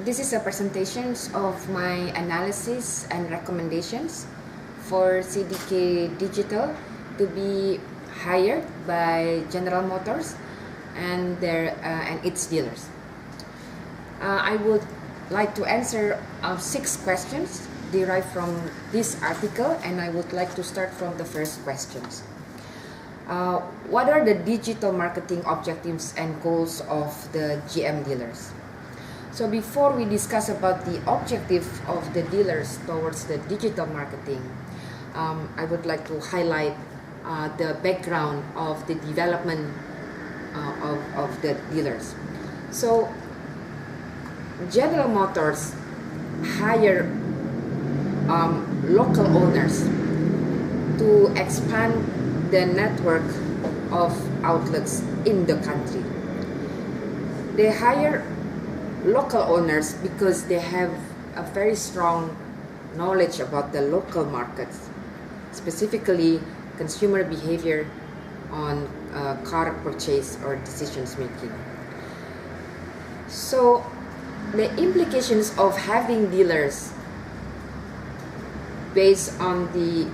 This is a presentation of my analysis and recommendations for CDK Digital to be hired by General Motors and its dealers. I would like to answer 6 questions derived from this article, and I would like to start from the first questions. What are the digital marketing objectives and goals of the GM dealers? So before we discuss about the objective of the dealers towards the digital marketing, I would like to highlight the background of the development of the dealers. So General Motors hire local owners to expand the network of outlets in the country. They hire local owners because they have a very strong knowledge about the local markets, specifically consumer behavior on car purchase or decisions making. So the implications of having dealers based on the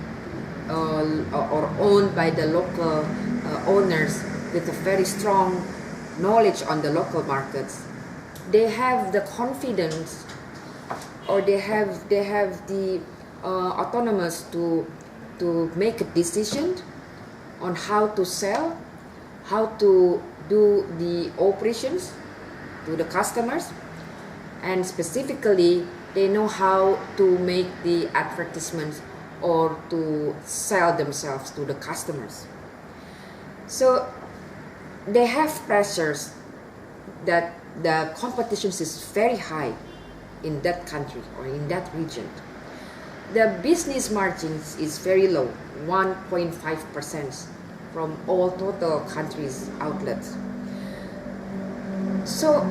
or owned by the local owners with a very strong knowledge on the local markets, they have the confidence, or they have the autonomous to make a decision on how to sell, how to do the operations to the customers, and specifically they know how to make the advertisements or to sell themselves to the customers. So they have pressures that the competition is very high in that country or in that region. The business margins is very low, 1.5% from all total countries' outlets. So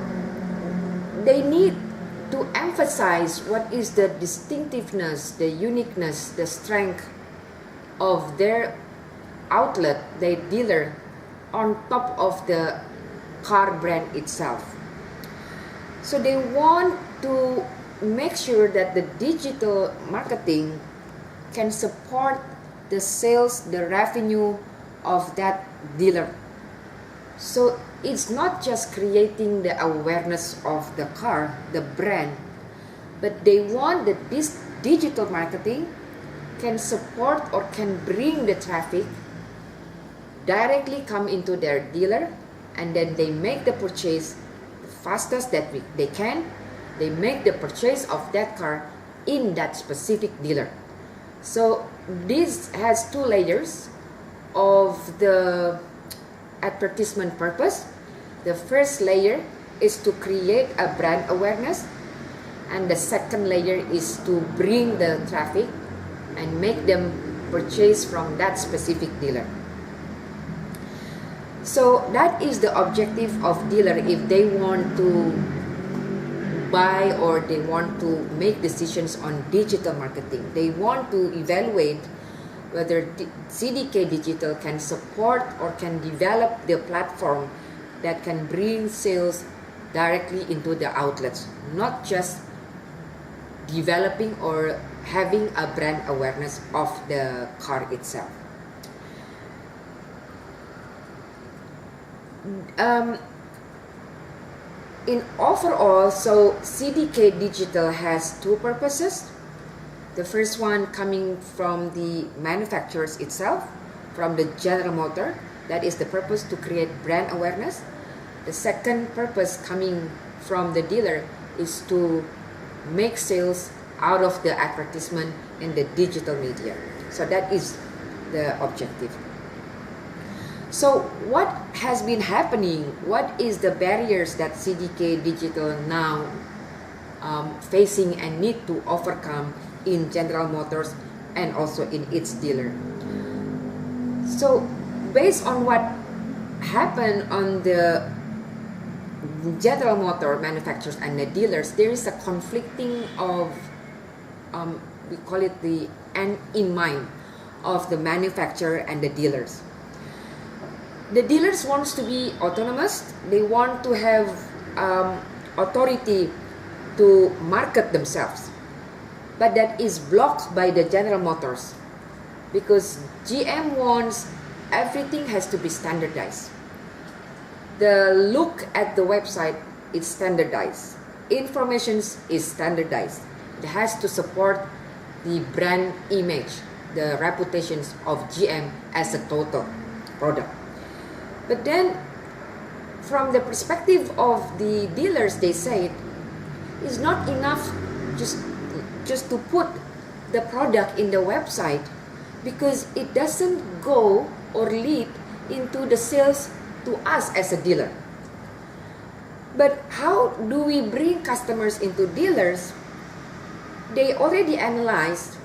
they need to emphasize what is the distinctiveness, the uniqueness, the strength of their outlet, their dealer, on top of the car brand itself. So they want to make sure that the digital marketing can support the sales, the revenue of that dealer. So it's not just creating the awareness of the car, the brand, but they want that this digital marketing can support or can bring the traffic directly come into their dealer, and then they make the purchase the fastest that they can. They make the purchase of that car in that specific dealer. So this has 2 layers of the advertisement purpose. The first layer is to create a brand awareness, and the second layer is to bring the traffic and make them purchase from that specific dealer. So that is the objective of dealer if they want to buy or they want to make decisions on digital marketing. They want to evaluate whether CDK Digital can support or can develop the platform that can bring sales directly into the outlets, not just developing or having a brand awareness of the car itself. In overall, so CDK Digital has 2 purposes. The first one coming from the manufacturers itself, from the General Motor, that is the purpose to create brand awareness. The second purpose coming from the dealer is to make sales out of the advertisement in the digital media. So that is the objective. So what has been happening? What is the barriers that CDK Digital now facing and need to overcome in General Motors and also in its dealer? So based on what happened on the General Motor manufacturers and the dealers, there is a conflicting of we call it the end in mind of the manufacturer and the dealers. The dealers wants to be autonomous. They want to have authority to market themselves. But that is blocked by the General Motors because GM wants everything has to be standardized. The look at the website is standardized. Information is standardized. It has to support the brand image, the reputations of GM as a total product. But then, from the perspective of the dealers, they say it's not enough just to put the product in the website because it doesn't go or lead into the sales to us as a dealer. But how do we bring customers into dealers? They already analyzed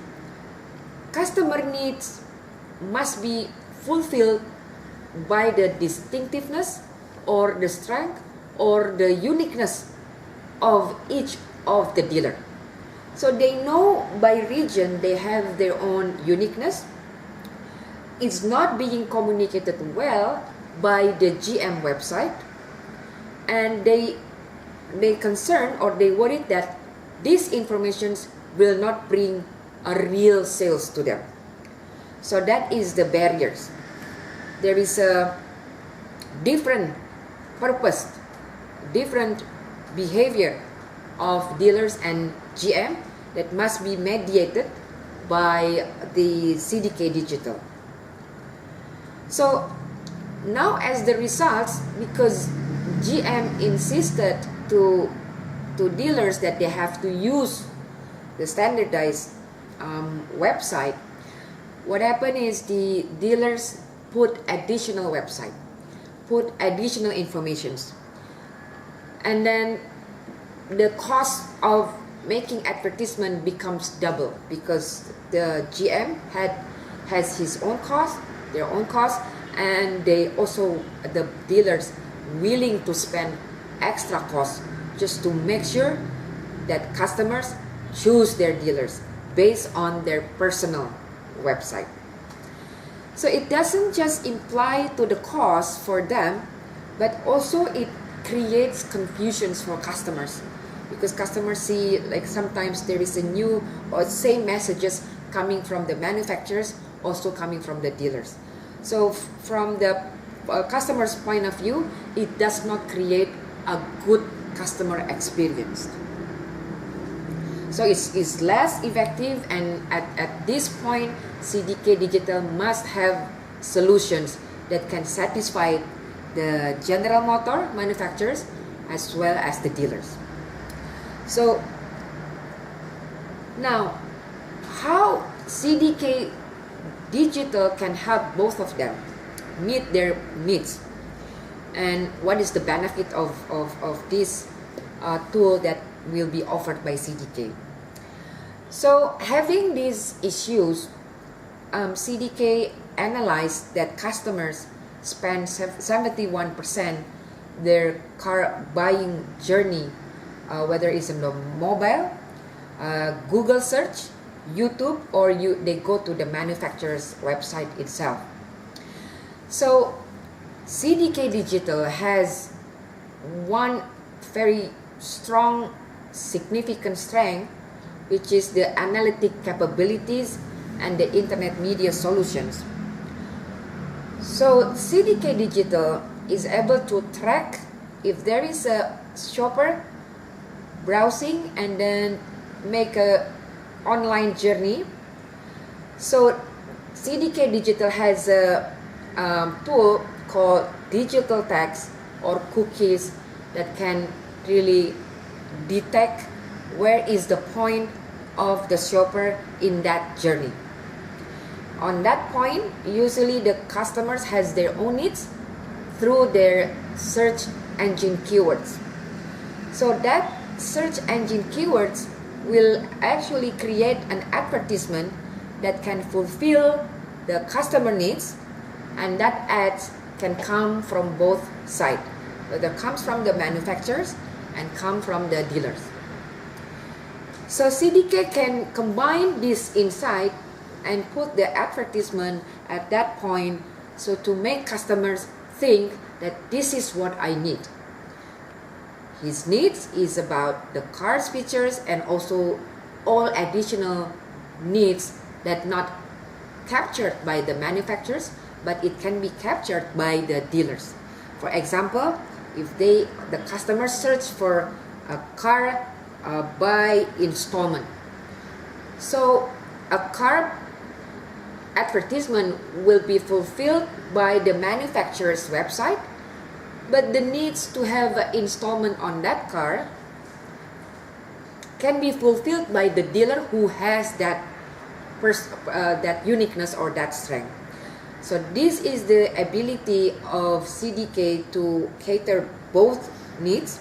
customer needs must be fulfilled by the distinctiveness or the strength or the uniqueness of each of the dealer. So they know by region they have their own uniqueness. It's not being communicated well by the GM website, and they concerned or they worried that these informations will not bring a real sales to them. So that is the barriers. There is a different purpose, different behavior of dealers and GM that must be mediated by the CDK Digital. So now as the results, because GM insisted to dealers that they have to use the standardized website, what happened is the dealers put additional website, put additional informations, and then the cost of making advertisement becomes double because the GM has his own cost, their own cost, and they also, the dealers, willing to spend extra cost just to make sure that customers choose their dealers based on their personal website. So it doesn't just imply to the cost for them, but also it creates confusions for customers because customers see like sometimes there is a new or same messages coming from the manufacturers, also coming from the dealers. So from the customer's point of view, it does not create a good customer experience. So it's less effective, and at this point, CDK Digital must have solutions that can satisfy the General Motor manufacturers as well as the dealers. So now, how CDK Digital can help both of them meet their needs, and what is the benefit of this tool that will be offered by CDK? So having these issues, CDK analyzed that customers spend 71% their car buying journey, whether it's in the mobile, Google search, YouTube, or they go to the manufacturer's website itself. So CDK Digital has one very strong, significant strength, which is the analytic capabilities and the internet media solutions. So CDK Digital is able to track if there is a shopper browsing and then make a online journey. So CDK Digital has a tool called digital tags or cookies that can really detect where is the point of the shopper in that journey. On that point, usually the customers has their own needs through their search engine keywords. So that search engine keywords will actually create an advertisement that can fulfill the customer needs, and that ads can come from both sides. So that comes from the manufacturers and come from the dealers. So CDK can combine this insight and put the advertisement at that point, so to make customers think that this is what I need. His needs is about the car's features and also all additional needs that not captured by the manufacturers, but it can be captured by the dealers. For example, if the customer search for a car by installment, so a car advertisement will be fulfilled by the manufacturer's website, but the needs to have an installment on that car can be fulfilled by the dealer who has that uniqueness or that strength. So this is the ability of CDK to cater both needs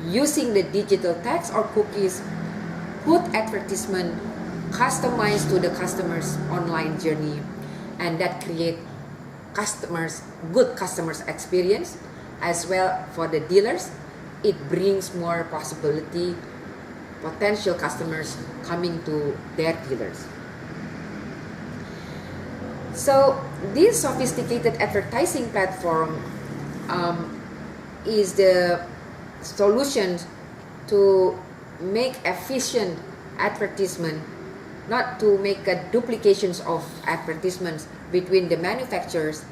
using the digital text or cookies, put advertisement customized to the customer's online journey, and that create good customers experience as well for the dealers. It brings more potential customers coming to their dealers. So this sophisticated advertising platform is the solution to make efficient advertisement, not to make duplications of advertisements between the manufacturers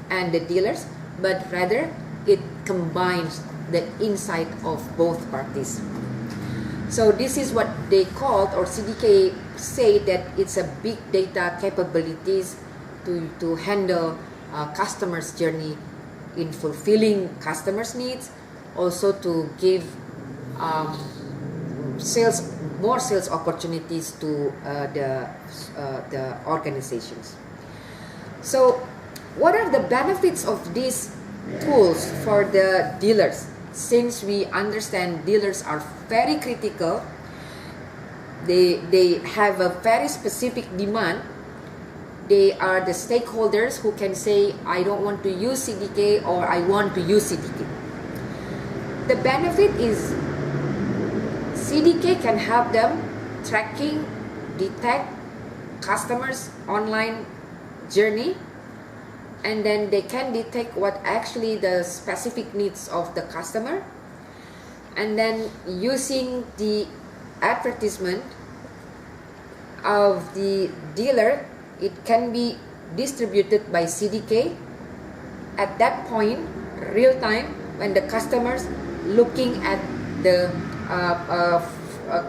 and the dealers, but rather it combines the insight of both parties. So this is what they called, or CDK say that it's a big data capabilities to handle customers' journey in fulfilling customers' needs, also to give more sales opportunities to the organizations. So what are the benefits of these tools for the dealers? Since we understand dealers are very critical, they have a very specific demand. They are the stakeholders who can say, I don't want to use CDK or I want to use CDK. The benefit is CDK can help them tracking, detect customers' online journey, and then they can detect what actually the specific needs of the customer, and then using the advertisement of the dealer, it can be distributed by CDK at that point, real time, when the customers looking at the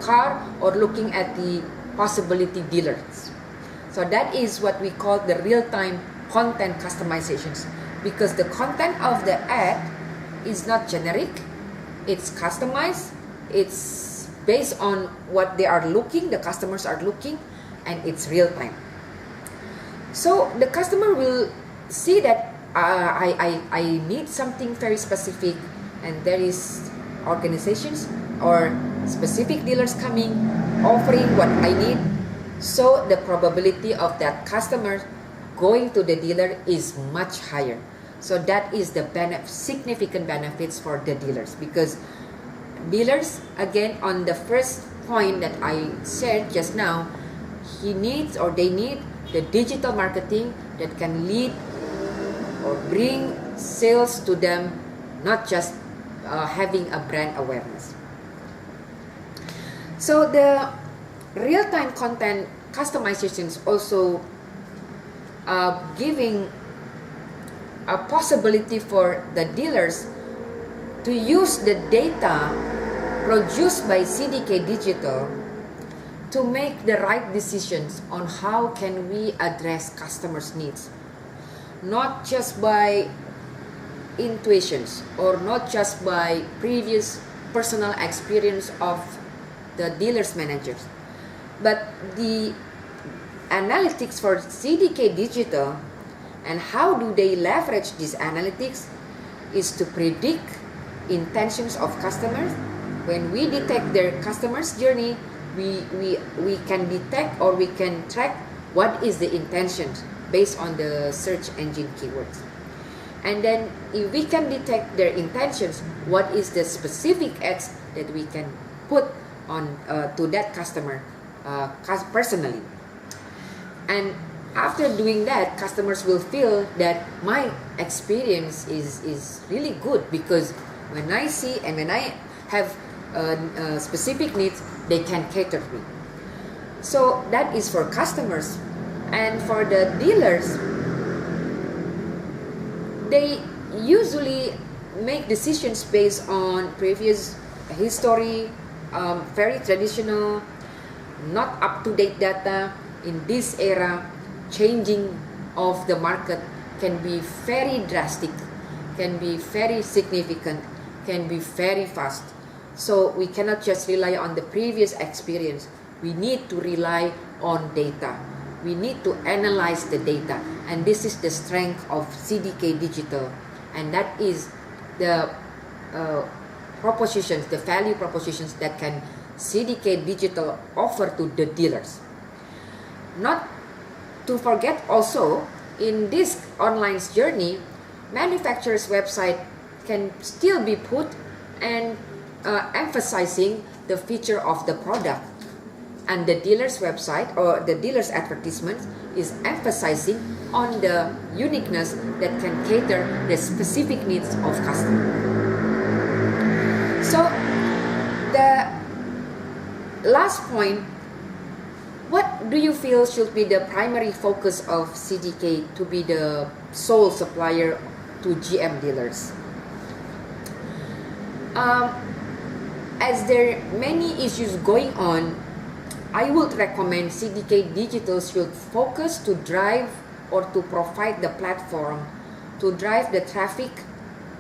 car or looking at the possibility dealers. So that is what we call the real-time content customizations, because the content of the ad is not generic, it's customized, it's based on what they are looking, the customers are looking, and it's real-time. So the customer will see that I need something very specific, and there is organizations or specific dealers coming offering what I need. So the probability of that customer going to the dealer is much higher. So that is the significant benefits for the dealers, because dealers, again, on the first point that I shared just now, they need the digital marketing that can lead or bring sales to them, not just having a brand awareness. So the real-time content customizations also giving a possibility for the dealers to use the data produced by CDK Digital to make the right decisions on how can we address customers' needs, not just by intuitions or not just by previous personal experience of the dealers managers, but the analytics for CDK Digital and how do they leverage these analytics is to predict intentions of customers. When we detect their customers' journey, we can detect or we can track what is the intentions based on the search engine keywords. And then if we can detect their intentions, what is the specific ads that we can put on to that customer personally. And after doing that, customers will feel that my experience is really good, because When I see and when I have specific needs, they can cater me. So that is for customers. And for the dealers, they usually make decisions based on previous history, very traditional, not up-to-date data. In this era, changing of the market can be very drastic, can be very significant, can be very fast. So we cannot just rely on the previous experience. We need to rely on data. We need to analyze the data. And this is the strength of CDK Digital. And that is the propositions, the value propositions that can CDK Digital offer to the dealers. Not to forget also, in this online journey, manufacturer's website can still be put and emphasizing the feature of the product, and the dealer's website or the dealer's advertisement is emphasizing on the uniqueness that can cater the specific needs of customers. So the last point, what do you feel should be the primary focus of CDK to be the sole supplier to GM dealers? As there are many issues going on, I would recommend CDK Digital should focus to drive or to provide the platform to drive the traffic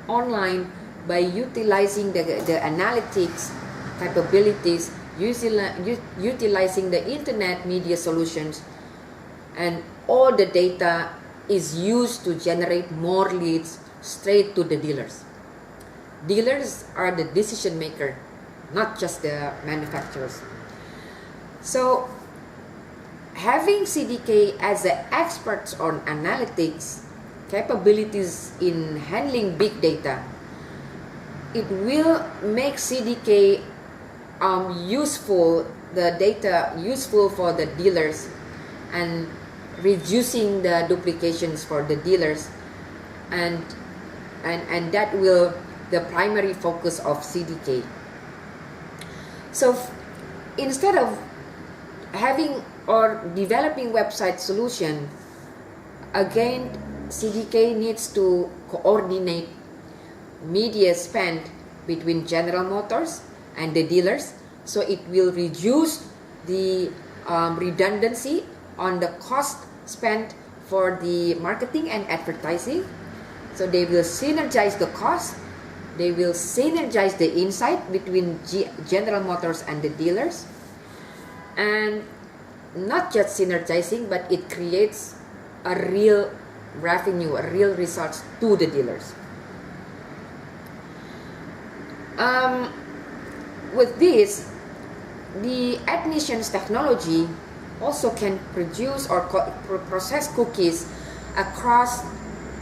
online by utilizing the analytics capabilities, utilizing the internet media solutions, and all the data is used to generate more leads straight to the dealers. Dealers are the decision maker, not just the manufacturers. So having CDK as the experts on analytics capabilities in handling big data, it will make CDK useful, the data useful for the dealers, and reducing the duplications for the dealers, and that will the primary focus of CDK. So instead of having or developing website solution, again CDK needs to coordinate media spend between General Motors and the dealers, so it will reduce the redundancy on the cost spent for the marketing and advertising. So they will synergize the cost, they will synergize the insight between General Motors and the dealers, and not just synergizing, but it creates a real revenue, a real results to the dealers. With this, the admissions technology also can produce or process cookies across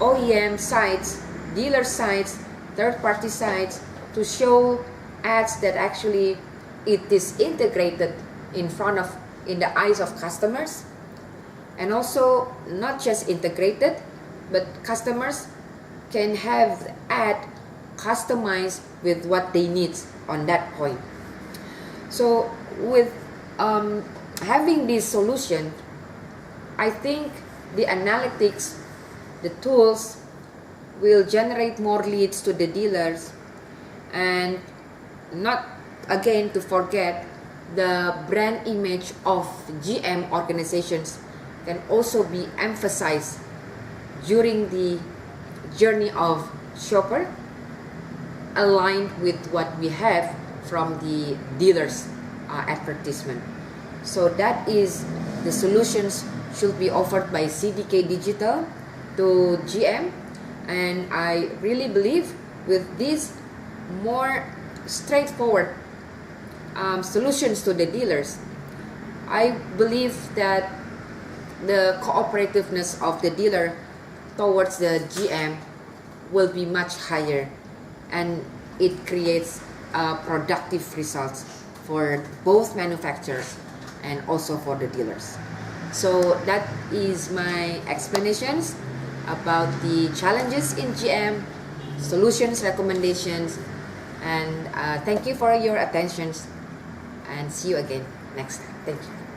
OEM sites, dealer sites, third-party sites, to show ads that actually it is integrated in the eyes of customers, and also not just integrated, but customers can have the ad customized with what they need on that point. So with having this solution, I think the analytics, the tools will generate more leads to the dealers, and not again to forget the brand image of GM organizations can also be emphasized during the journey of shopper, aligned with what we have from the dealers advertisement. So that is the solutions should be offered by CDK Digital to GM, and I really believe with these more straightforward solutions to the dealers, I believe that the cooperativeness of the dealer towards the GM will be much higher, and it creates productive results for both manufacturers and also for the dealers. So that is my explanations about the challenges in GM, solutions, recommendations, And thank you for your attention, and see you again next time. Thank you.